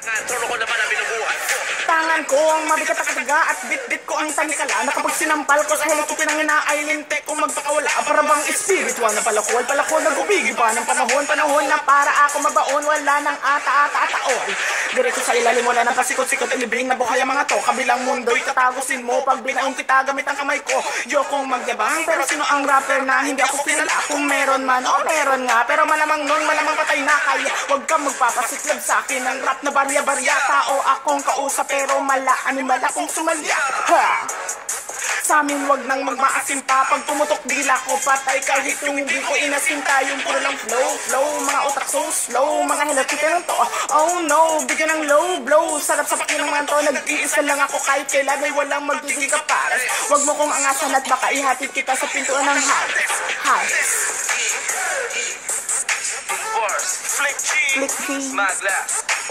Trono ko naman ang binubuhat ko. Tangan ko ang mabigat na kataga at bit-bit ko ang tanikala na kapag sinampal ko sa helikopter ng inaailinte kong magpakawala para bang espiritual na palakol nagubigi pa ng panahon na para ako mabaon wala ng ata-ata-ataon diretso sa ilalim wala ng pasikot-sikot ilibing na buhay ang mga to kabilang mundo'y tatagusin mo pag binaong kita gamit ang kamay ko yokong magyabang pero sino ang rapper na hindi ako kilala kung meron man o meron nga pero malamang nun malamang patay na kaya wag kang magpapasiklab sa akin ng rap na barya-barya tao akong kausap pero animal akong sumalya ha! Sa amin wag nang magmaasim pa pag pumutok dila ko patay kahit yung hindi ko inasinta yung puro lang flow mga utak so slow mga halakita ng to oh no bigyan ng low blow sarap sa pakinang mga to nag-iisa lang ako kahit kailan ay walang magiging kapares wag mo kong angasan at baka ihatid kita sa pintuan ng house Flick G, Magla.